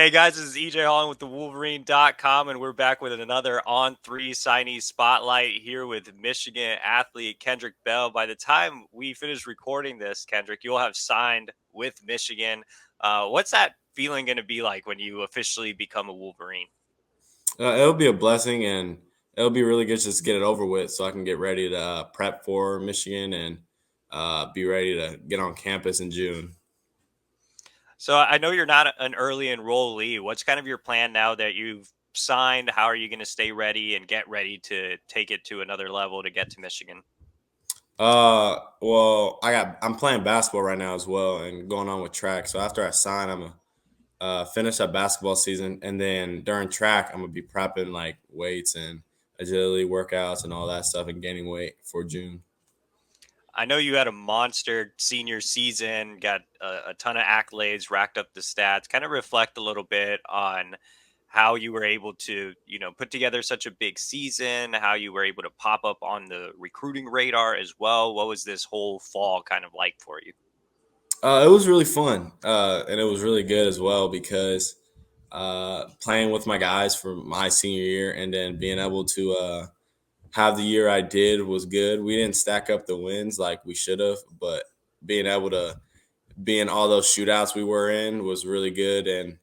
Hey guys, this is EJ Holland with the Wolverine.com, and we're back with another On 3 Signee Spotlight here with Michigan athlete Kendrick Bell. By the time we finish recording this, Kendrick, you'll have signed with Michigan. What's that feeling going to be like when you officially become a Wolverine? It'll be a blessing, and it'll be really good just to get it over with, so I can get ready to prep for Michigan and be ready to get on campus in June. So I know you're not an early enrollee. What's kind of your plan now that you've signed? How are you going to stay ready and get ready to take it to another level to get to Michigan? Well, I'm playing basketball right now as well, and going on with track. So after I sign, I'm gonna finish that basketball season, and then during track, I'm gonna be prepping like weights and agility workouts and all that stuff, and gaining weight for June. I know you had a monster senior season, got a ton of accolades, racked up the stats. Kind of reflect a little bit on how you were able to, put together such a big season, how you were able to pop up on the recruiting radar as well. What was this whole fall kind of like for you? It was really fun, and it was really good as well because playing with my guys for my senior year and then being able to have the year I did was good. We didn't stack up the wins like we should have, but being able to be in all those shootouts we were in was really good, and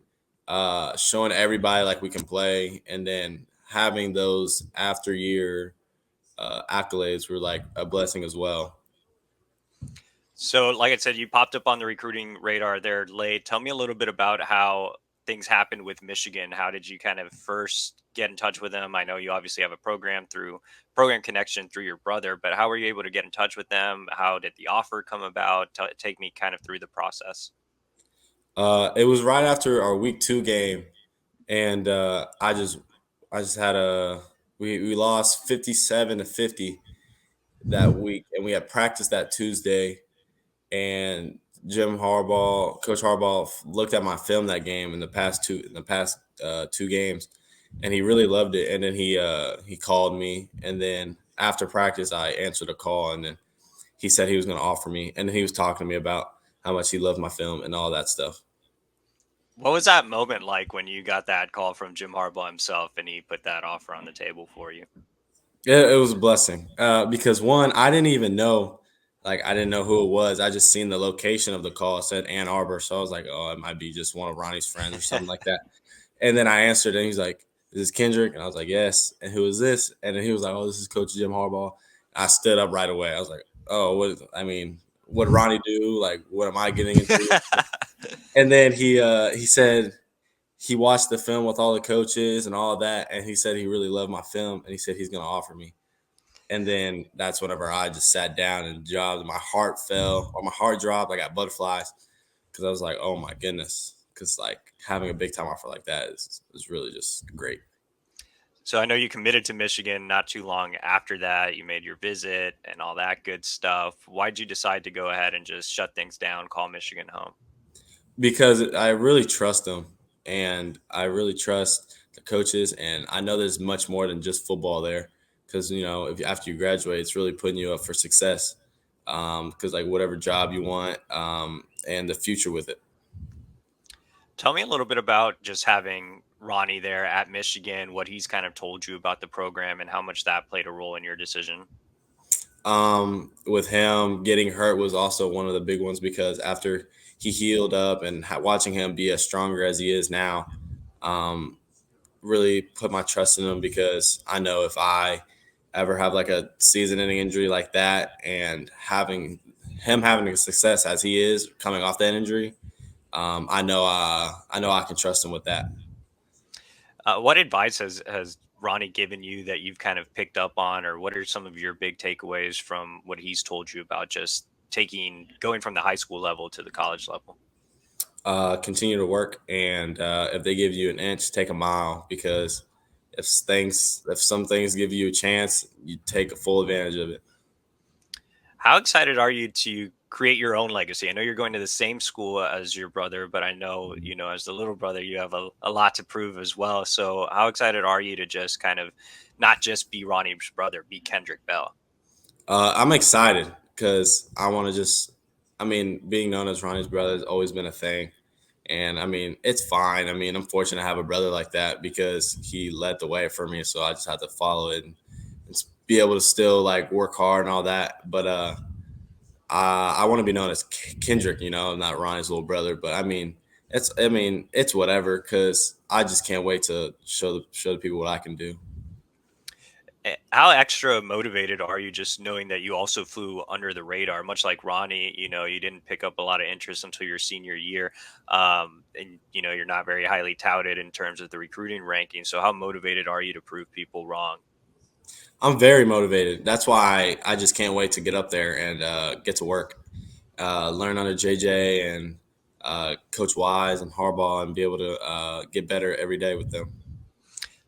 showing everybody like we can play, and then having those after year accolades were like a blessing as well. So, like I said, you popped up on the recruiting radar there late. Tell me a little bit about how things happened with Michigan. How did you kind of first get in touch with them? I know you obviously have a program connection through your brother, but how were you able to get in touch with them? How did the offer come about? Take me kind of through the process. It was right after our week 2 game, and I just had a we lost 57-50 that week, and we had practice that Tuesday, and Coach Harbaugh looked at my film that game in the past 2 games, and he really loved it. And then he called me, and then after practice, I answered a call, and then he said he was going to offer me, and he was talking to me about how much he loved my film and all that stuff. What was that moment like when you got that call from Jim Harbaugh himself and he put that offer on the table for you? It was a blessing because one, I didn't know who it was. I just seen the location of the call. It said Ann Arbor, so I was like, oh, it might be just one of Ronnie's friends or something like that. And then I answered, and he's like, "Is this Kendrick?" And I was like, "Yes." And who is this? And then he was like, "Oh, this is Coach Jim Harbaugh." I stood up right away. I was like, "Oh, what did Ronnie do? Like, what am I getting into?" And then he said he watched the film with all the coaches and all of that, and he said he really loved my film, and he said he's going to offer me. And then that's whenever I just sat down and jobbed. My heart fell, or my heart dropped. I got butterflies because I was like, "Oh my goodness!" Because like having a big time offer like that is really just great. So I know you committed to Michigan not too long after that. You made your visit and all that good stuff. Why'd you decide to go ahead and just shut things down, call Michigan home? Because I really trust them, and I really trust the coaches, and I know there's much more than just football there. Because if after you graduate, it's really putting you up for success. Because like whatever job you want, and the future with it. Tell me a little bit about just having Ronnie there at Michigan, what he's kind of told you about the program and how much that played a role in your decision. With him getting hurt was also one of the big ones because after he healed up and watching him be as stronger as he is now, um, really put my trust in him because I know if I ever have like a season-ending injury like that and having a success as he is coming off that injury, I know I can trust him with that. What advice has Ronnie given you that you've kind of picked up on, or what are some of your big takeaways from what he's told you about just going from the high school level to the college level? Continue to work, and if they give you an inch, take a mile because if some things give you a chance, you take a full advantage of it. How excited are you to create your own legacy? I know you're going to the same school as your brother, but I know, as the little brother, you have a lot to prove as well. So, how excited are you to just kind of not just be Ronnie's brother, be Kendrick Bell? I'm excited because I want to just, I mean, being known as Ronnie's brother has always been a thing, And I mean, it's fine. I mean, I'm fortunate to have a brother like that because he led the way for me. So I just have to follow it and be able to still like work hard and all that. But I want to be known as Kendrick, not Ronnie's little brother. But it's whatever because I just can't wait to show the people what I can do. How extra motivated are you just knowing that you also flew under the radar, much like Ronnie? You didn't pick up a lot of interest until your senior year, and you're not very highly touted in terms of the recruiting ranking. So, how motivated are you to prove people wrong? I'm very motivated. That's why I just can't wait to get up there and get to work, learn under JJ and Coach Wise and Harbaugh, and be able to get better every day with them.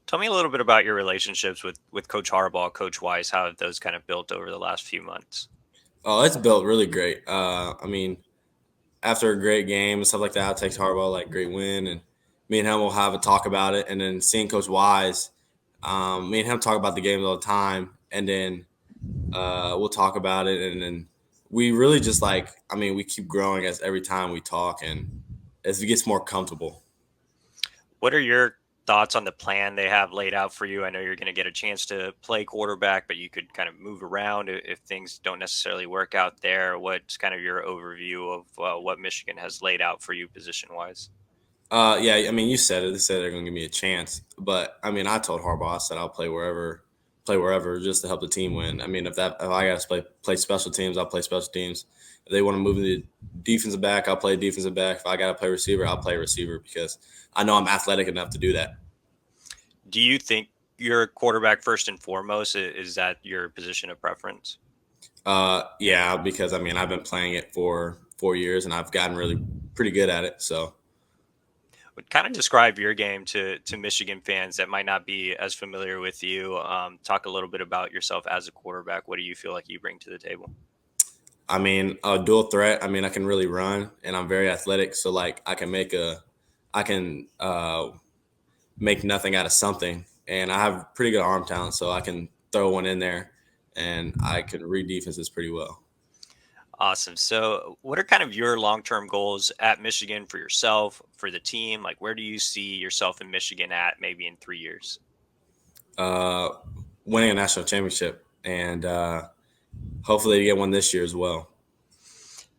Tell me a little bit about your relationships with Coach Harbaugh, Coach Weiss. How have those kind of built over the last few months? Oh, it's built really great. I mean, after a great game and stuff like that, I'll text Harbaugh like great win, and me and him will have a talk about it. And then seeing Coach Wise, me and him talk about the games all the time, and then we'll talk about it, and then we really just like, I mean, we keep growing as every time we talk, and as it gets more comfortable. What are your thoughts on the plan they have laid out for you? I know you're going to get a chance to play quarterback, but you could kind of move around if things don't necessarily work out there. What's kind of your overview of what Michigan has laid out for you position wise? Yeah, I mean, you said it. They said they're going to give me a chance, but I mean, I told Harbaugh I said I'll play wherever, just to help the team win. I mean, if I got to play special teams, I'll play special teams. If they want to move me to defensive back, I'll play defensive back. If I got to play receiver, I'll play receiver because I know I'm athletic enough to do that. Do you think you're a quarterback first and foremost? Is that your position of preference? Yeah, because I mean, I've been playing it for 4 years and I've gotten really pretty good at it. So Would kind of describe your game to Michigan fans that might not be as familiar with you. Talk a little bit about yourself as a quarterback. What do you feel like you bring to the table? I mean, a dual threat. I mean, I can really run, and I'm very athletic. So like, I can make nothing out of something, and I have pretty good arm talent, so I can throw one in there, and I can read defenses pretty well. Awesome. So, what are kind of your long term goals at Michigan for yourself, for the team? Like, where do you see yourself in Michigan at maybe in 3 years? Uh, Winning a national championship, and hopefully to get one this year as well.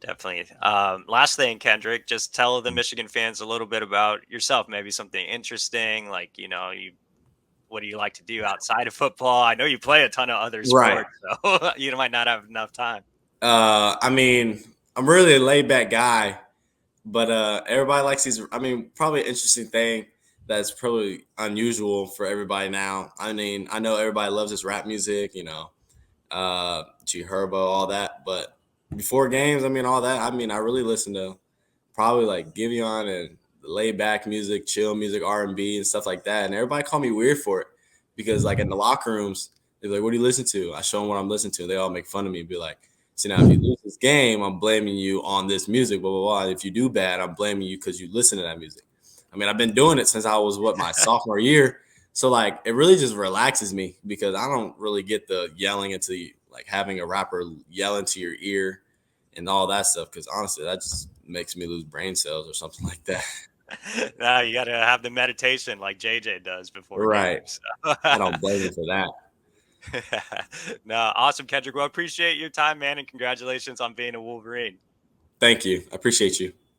Definitely. Last thing, Kendrick, just tell the Michigan fans a little bit about yourself, maybe something interesting, like, what do you like to do outside of football? I know you play a ton of other Right. sports, so you might not have enough time. I mean, I'm really a laid back guy, but everybody likes these. I mean, probably an interesting thing that's probably unusual for everybody now. I mean, I know everybody loves this rap music, G Herbo, all that. But before games, I mean, all that. I mean, I really listen to probably like Giveon and laid back music, chill music, R&B and stuff like that. And everybody call me weird for it because like in the locker rooms, they're like, "What do you listen to?" I show them what I'm listening to. They all make fun of me, and be like, "See, now if you lose this game, I'm blaming you on this music, blah blah blah. And if you do bad, I'm blaming you because you listen to that music." I mean, I've been doing it since I was my sophomore year. So like it really just relaxes me because I don't really get the yelling into like having a rapper yell into your ear and all that stuff. Because honestly, that just makes me lose brain cells or something like that. Now you got to have the meditation like JJ does before Right. games. I don't blame you for that. No, awesome, Kendrick. Well, I appreciate your time, man, and congratulations on being a Wolverine. Thank you. I appreciate you.